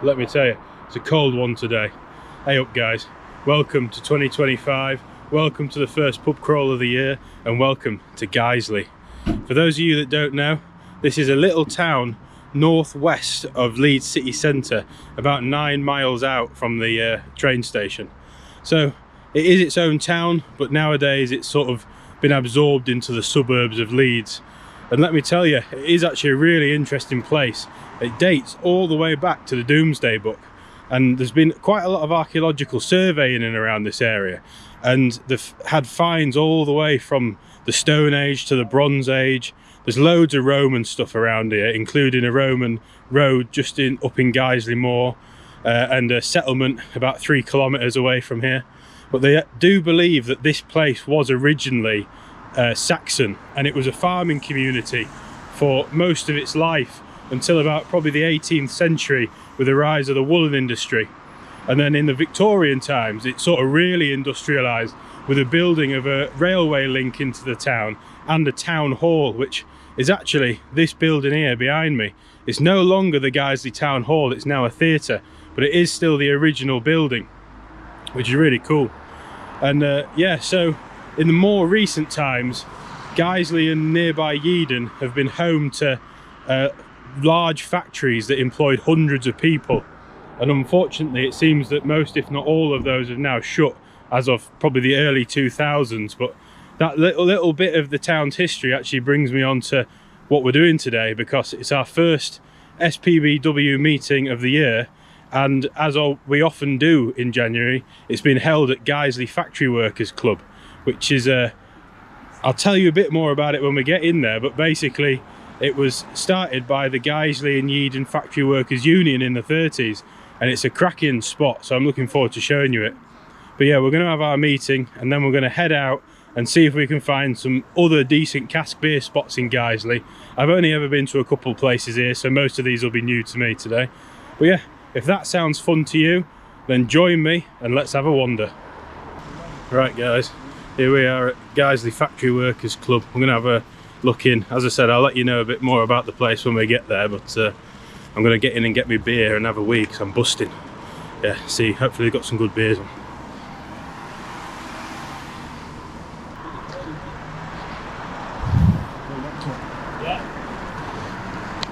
let me tell you, it's a cold one today. Hey up guys, welcome to 2025, welcome to the first pub crawl of the year, and welcome to Guiseley. For those of you that don't know, this is a little town northwest of Leeds city centre, about 9 miles out from the train station. So it is its own town, but nowadays it's sort of been absorbed into the suburbs of Leeds. And let me tell you, it is actually a really interesting place. It dates all the way back to the Domesday Book, and there's been quite a lot of archaeological surveying in and around this area, and they've had finds all the way from the Stone Age to the Bronze Age. There's loads of Roman stuff around here, including a Roman road just up in Guiseley Moor, and a settlement about 3 kilometres away from here. But they do believe that this place was originally Saxon, and it was a farming community for most of its life until about probably the 18th century, with the rise of the woolen industry. And then in the Victorian times it sort of really industrialised with the building of a railway link into the town and a town hall, which is actually this building here behind me. It's no longer the Guiseley Town Hall, it's now a theatre, but it is still the original building, which is really cool. And yeah, so in the more recent times, Guiseley and nearby Yeadon have been home to large factories that employed hundreds of people, and unfortunately it seems that most, if not all, of those have now shut as of probably the early 2000s. But that little bit of the town's history actually brings me on to what we're doing today, because it's our first SPBW meeting of the year, and as we often do in January, it's been held at Guiseley Factory Workers Club, which is I'll tell you a bit more about it when we get in there, but basically it was started by the Guiseley and Yeadon Factory Workers Union in the 30s, and it's a cracking spot, so I'm looking forward to showing you it. But yeah, we're going to have our meeting, and then we're going to head out and see if we can find some other decent cask beer spots in Guiseley. I've only ever been to a couple places here, so most of these will be new to me today. But yeah, if that sounds fun to you, then join me and let's have a wander. Right guys, here we are at Guiseley Factory Workers Club. I'm going to have a look in. As I said, I'll let you know a bit more about the place when we get there, but I'm going to get in and get me beer and have a wee, because I'm busting. Yeah, see, hopefully they've got some good beers on. Yeah.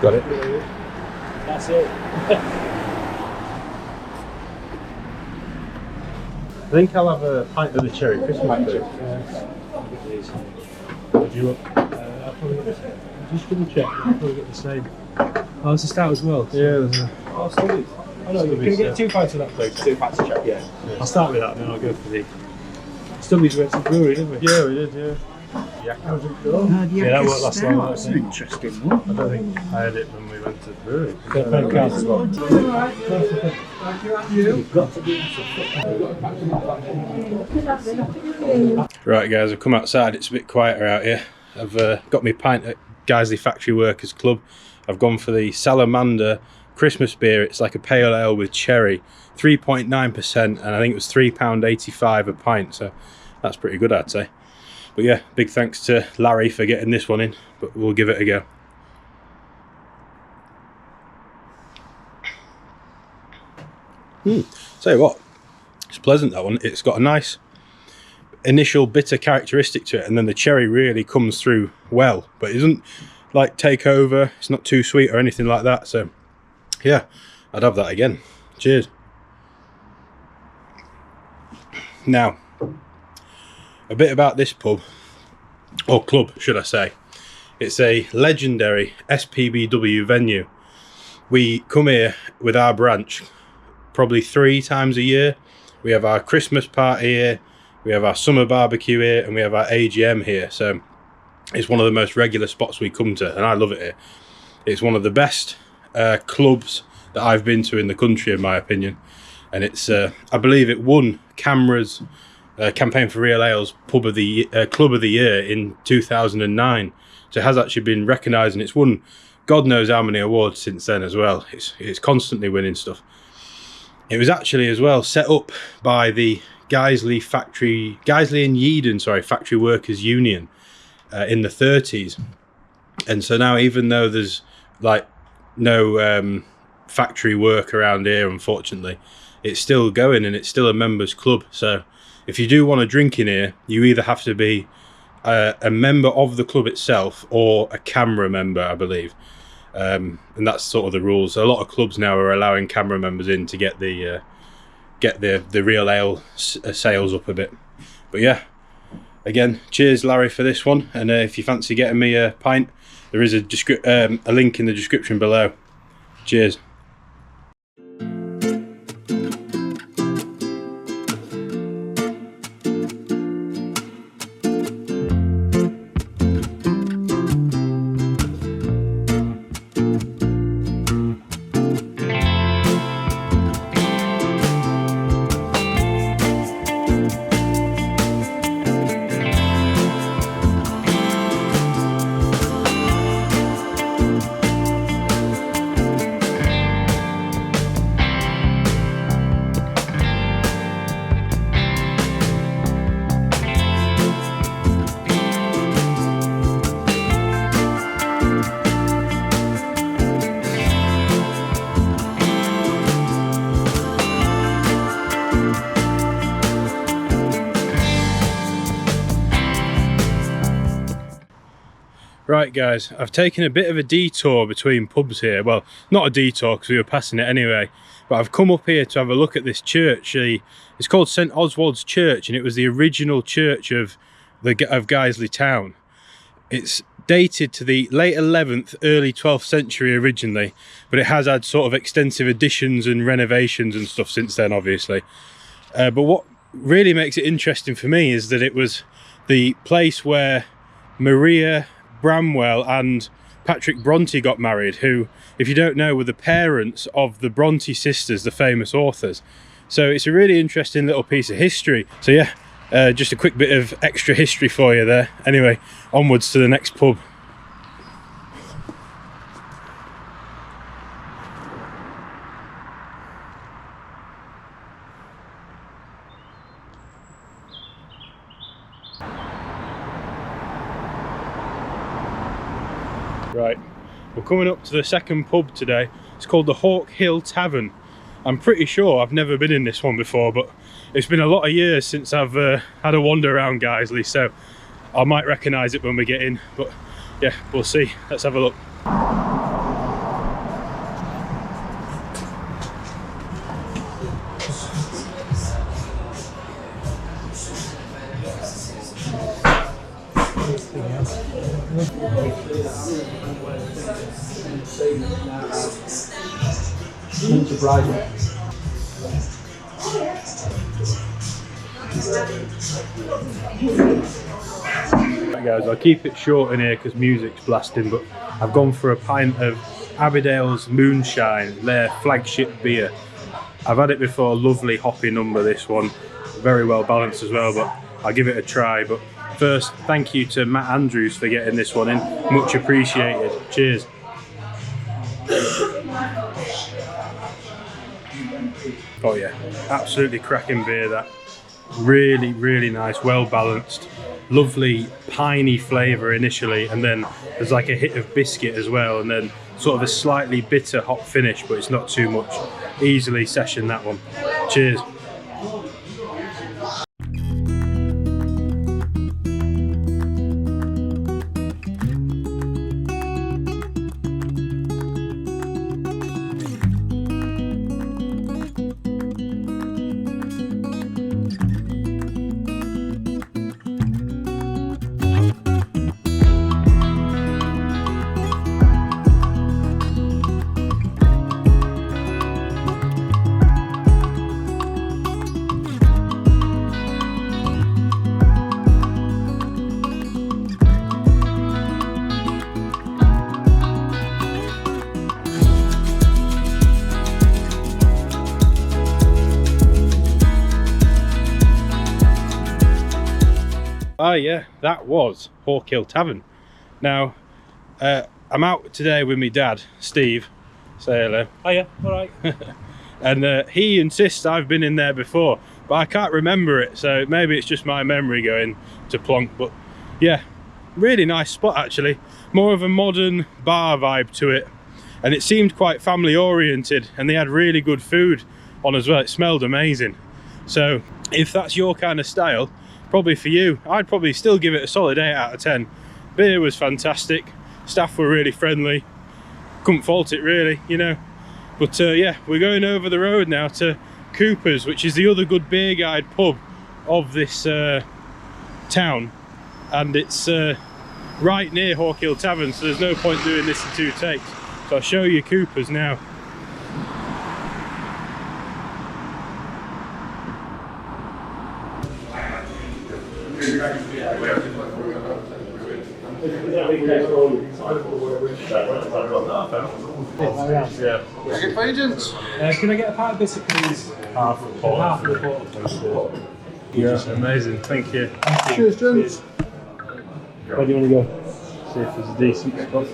Got it. That's it. I think I'll have a pint of the cherry Christmas beer. Would you look? I'll probably get the same. Just double check. I'll probably get the same. Oh, it's a stout as well. So. Yeah, there's a... Oh, Stubbies. Oh, no, can you get 2 pints of that, please? 2 pints of cherry, yeah. I'll start with that and then I'll go for the... Stubbies went to the brewery, didn't we? Yeah, we did, yeah. How's it go? Yeah, that won't last long. That's an interesting one. I don't think I had it when we went to the brewery. Got a card as well. Right guys, I've come outside, it's a bit quieter out here. I've got my pint at Guiseley Factory Workers Club. I've gone for the Salamander Christmas beer. It's like a pale ale with cherry, 3.9%, and I think it was £3.85 a pint, so that's pretty good, I'd say. But yeah, big thanks to Larry for getting this one in, but we'll give it a go. Tell you what, it's pleasant, that one. It's got a nice initial bitter characteristic to it, and then the cherry really comes through well, but it doesn't like take over. It's not too sweet or anything like that, so yeah, I'd have that again. Cheers. Now, a bit about this pub, or club should I say. It's a legendary SPBW venue. We come here with our branch probably 3 times a year. We have our Christmas party here, we have our summer barbecue here, and we have our AGM here. So it's one of the most regular spots we come to, and I love it here. It's one of the best clubs that I've been to in the country, in my opinion. And it's I believe it won Camera's Campaign for Real Ale's Club of the Year in 2009. So it has actually been recognised, and it's won God knows how many awards since then as well. It's constantly winning stuff. It was actually as well set up by the Guiseley and Yeadon Factory Workers Union in the 30s. And so now, even though there's like no factory work around here, unfortunately. It's still going and it's still a members club, so if you do want to drink in here, you either have to be a member of the club itself or a camera member, I believe, and that's sort of the rules. A lot of clubs now are allowing camera members in to get the real ale sales up a bit. But yeah, again, cheers Larry for this one, and if you fancy getting me a pint, there is a link in the description below. Cheers. Right guys, I've taken a bit of a detour between pubs here. Well, not a detour because we were passing it anyway, but I've come up here to have a look at this church. It's called St Oswald's Church, and it was the original church of Guiseley town. It's dated to the late 11th, early 12th century originally, but it has had sort of extensive additions and renovations and stuff since then, obviously. But what really makes it interesting for me is that it was the place where Maria Bramwell and Patrick Bronte got married, who, if you don't know, were the parents of the Bronte sisters, the famous authors. So it's a really interesting little piece of history. So yeah, just a quick bit of extra history for you there. Anyway, onwards to the next pub. Right, we're coming up to the second pub today. It's called the Hawkhill Tavern. I'm pretty sure I've never been in this one before, but it's been a lot of years since I've had a wander around Guiseley, so I might recognise it when we get in, but yeah, we'll see. Let's have a look. Right guys, I'll keep it short in here because music's blasting, but I've gone for a pint of Aberdale's Moonshine, their flagship beer. I've had it before, lovely hoppy number this one, very well balanced as well, but I'll give it a try. But first, thank you to Matt Andrews for getting this one in, much appreciated. Cheers. Oh yeah, absolutely cracking beer that. Really, really nice, well balanced, lovely piney flavour initially, and then there's like a hit of biscuit as well, and then sort of a slightly bitter hop finish, but it's not too much. Easily session that one. Cheers. Ah yeah, that was Hawkhill Tavern. Now, I'm out today with my dad, Steve. Say hello. Hiya, alright. And he insists I've been in there before, but I can't remember it, so maybe it's just my memory going to plonk. But yeah, really nice spot actually. More of a modern bar vibe to it. and it seemed quite family oriented, and they had really good food on as well. It smelled amazing. So if that's your kind of style, probably for you, I'd probably still give it a solid 8 out of 10. Beer was fantastic, staff were really friendly, couldn't fault it really, you know. But yeah, we're going over the road now to Cooper's, which is the other good beer guide pub of this town, and it's right near Hawkhill Tavern, so there's no point doing this in 2 takes. So I'll show you Cooper's now. Can I get a pint of biscuit, please? Half a pot. Half of the pot. Yeah, amazing. Thank you. Cheers, gents. Where do you want to go? See if there's a decent spot.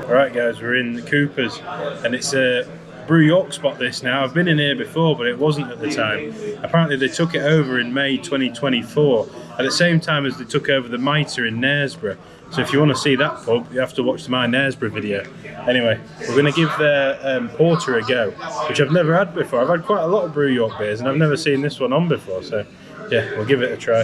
Alright guys, we're in the Cooper's, and it's a Brew York spot this now. I've been in here before, but it wasn't at the time. Apparently they took it over in May 2024, at the same time as they took over the Mitre in Knaresborough. So if you want to see that pub, you have to watch my Knaresborough video. Anyway, we're going to give their porter a go, which I've never had before. I've had quite a lot of Brew York beers, and I've never seen this one on before, so yeah, we'll give it a try.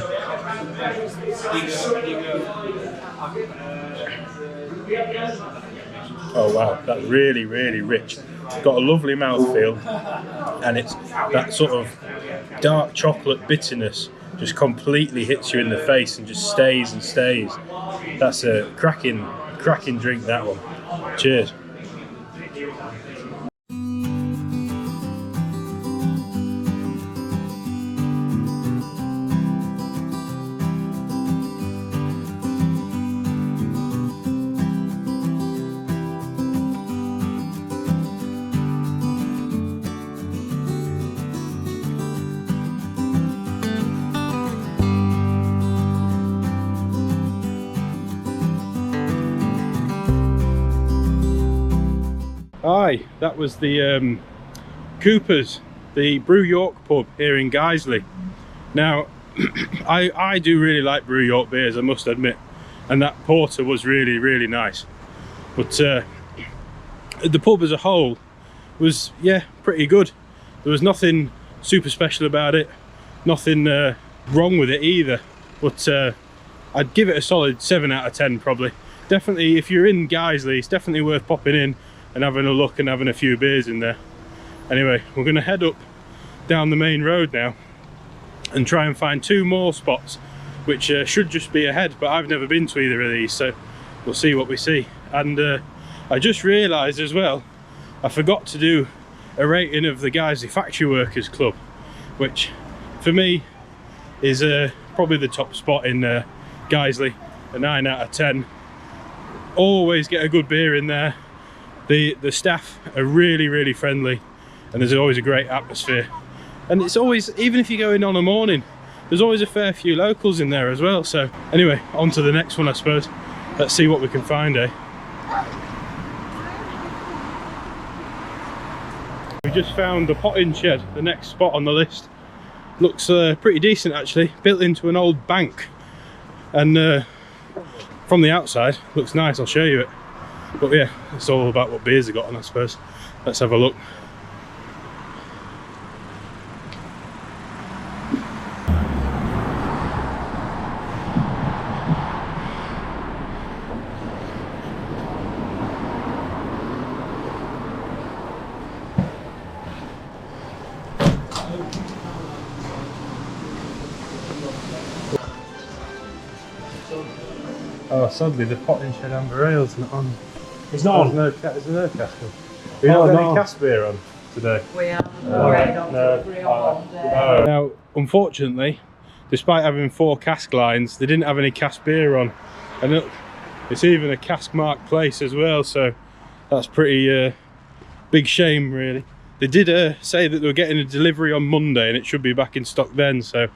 Oh wow, that's really, really rich. It's got a lovely mouthfeel, and it's that sort of dark chocolate bitterness just completely hits you in the face and just stays and stays. That's a cracking drink, that one. Cheers. Hi, that was the Cooper's, the Brew York pub here in Guiseley. Now, I do really like Brew York beers, I must admit, and that porter was really, really nice. But the pub as a whole was, yeah, pretty good. There was nothing super special about it, nothing wrong with it either. But I'd give it a solid 7 out of 10 probably. Definitely, if you're in Guiseley, it's definitely worth popping in and having a look and having a few beers in there. Anyway, we're going to head up down the main road now and try and find 2 more spots, which should just be ahead, but I've never been to either of these, so we'll see what we see. And I just realised as well, I forgot to do a rating of the Guiseley Factory Workers Club, which for me is probably the top spot in Guiseley, a 9 out of 10. Always get a good beer in there. The staff are really, really friendly, and there's always a great atmosphere. And it's always, even if you go in on a morning, there's always a fair few locals in there as well. So anyway, on to the next one, I suppose. Let's see what we can find, eh? We just found the potting shed, the next spot on the list. Looks pretty decent actually, built into an old bank. And from the outside, looks nice, I'll show you it. But yeah, it's all about what beers they got on, I suppose. Let's have a look. Oh, sadly the potting shed amber ale's not on. It's not on. There's no cask on. We don't have any cask beer on today. We are. Now, unfortunately, despite having 4 cask lines, they didn't have any cask beer on. And look, it's even a cask marked place as well, so that's pretty big shame really. They did say that they were getting a delivery on Monday and it should be back in stock then, so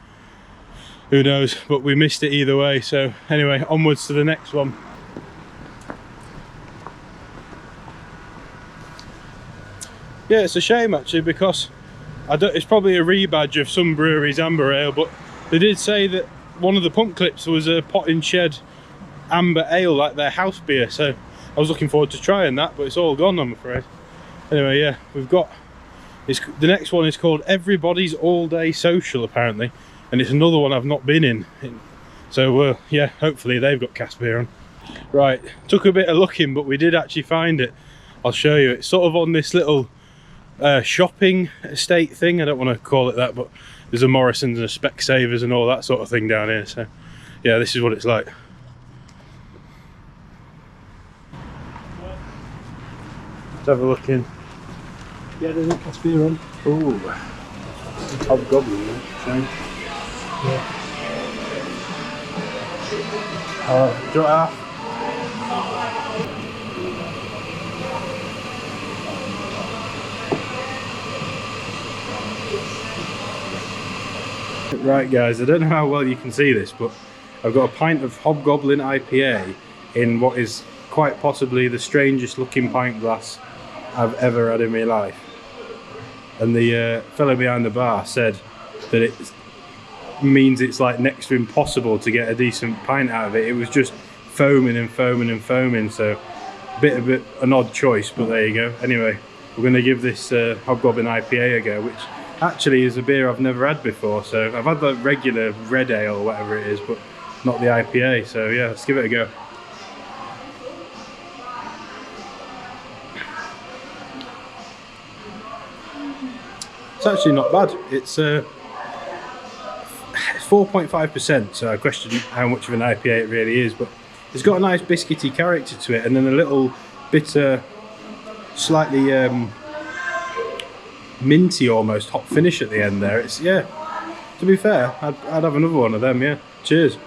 who knows, but we missed it either way. So anyway, onwards to the next one. Yeah, it's a shame actually, because it's probably a rebadge of some breweries' amber ale, but they did say that one of the pump clips was a Pot and Shed amber ale, like their house beer, so I was looking forward to trying that, but it's all gone, I'm afraid. Anyway, yeah, we've got the next one is called Everybody's All Day Social, apparently, and it's another one I've not been in. So yeah, hopefully they've got cask beer on. Right, took a bit of looking, but we did actually find it. I'll show you. It's sort of on this little shopping estate thing. I don't want to call it that, but there's a Morrison's and a Specsavers and all that sort of thing down here. So yeah, this is what it's like. Let's have a look in. Yeah, there's a cask beer on. Ooh, hobgoblin, yeah. Yeah. Do you want half? Right guys, I don't know how well you can see this, but I've got a pint of Hobgoblin IPA in what is quite possibly the strangest looking pint glass I've ever had in my life. And the fellow behind the bar said that it means it's like next to impossible to get a decent pint out of it. It was just foaming and foaming and foaming, so a bit of an odd choice, but there you go. Anyway, we're going to give this Hobgoblin IPA a go, which actually is a beer I've never had before. So I've had the regular red ale or whatever it is, but not the IPA. So yeah, let's give it a go. It's actually not bad. It's 4.5%, so I question how much of an IPA it really is, but it's got a nice biscuity character to it, and then a little bitter, slightly minty almost hop finish at the end there. It's, yeah, to be fair, I'd have another one of them, yeah. Cheers.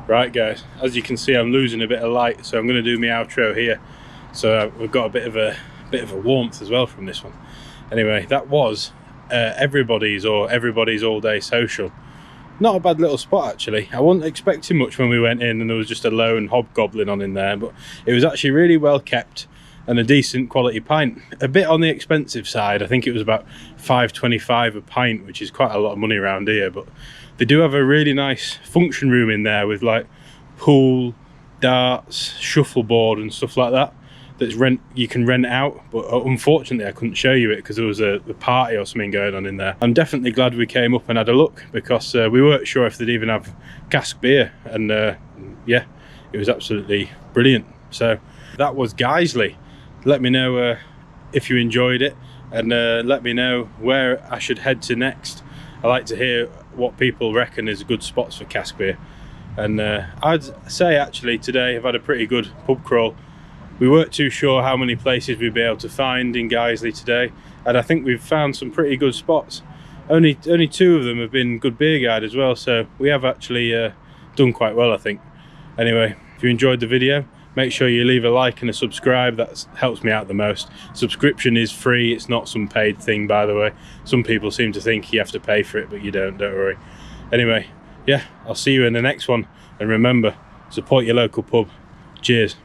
Right guys, as you can see I'm losing a bit of light, so I'm going to do my outro here. So we've got a bit of a warmth as well from this one. Anyway, that was Everybody's All Day Social. Not a bad little spot actually. I wasn't expecting much when we went in, and there was just a lone Hobgoblin on in there, but it was actually really well kept and a decent quality pint. A bit on the expensive side. I think it was about $5.25 a pint, which is quite a lot of money around here, but they do have a really nice function room in there with like pool, darts, shuffleboard and stuff like that. You can rent out, but unfortunately I couldn't show you it because there was a party or something going on in there. I'm definitely glad we came up and had a look, because we weren't sure if they'd even have cask beer, and yeah, it was absolutely brilliant. So that was Guiseley. Let me know if you enjoyed it, and let me know where I should head to next. I like to hear what people reckon is good spots for cask beer. And I'd say actually today I've had a pretty good pub crawl. We weren't too sure how many places we'd be able to find in Guiseley today, and I think we've found some pretty good spots. Only 2 of them have been good beer guide as well, so we have actually done quite well, I think. Anyway, if you enjoyed the video, make sure you leave a like and a subscribe. That helps me out the most. Subscription is free, it's not some paid thing, by the way. Some people seem to think you have to pay for it, but you don't worry. Anyway, yeah, I'll see you in the next one, and remember, support your local pub. Cheers.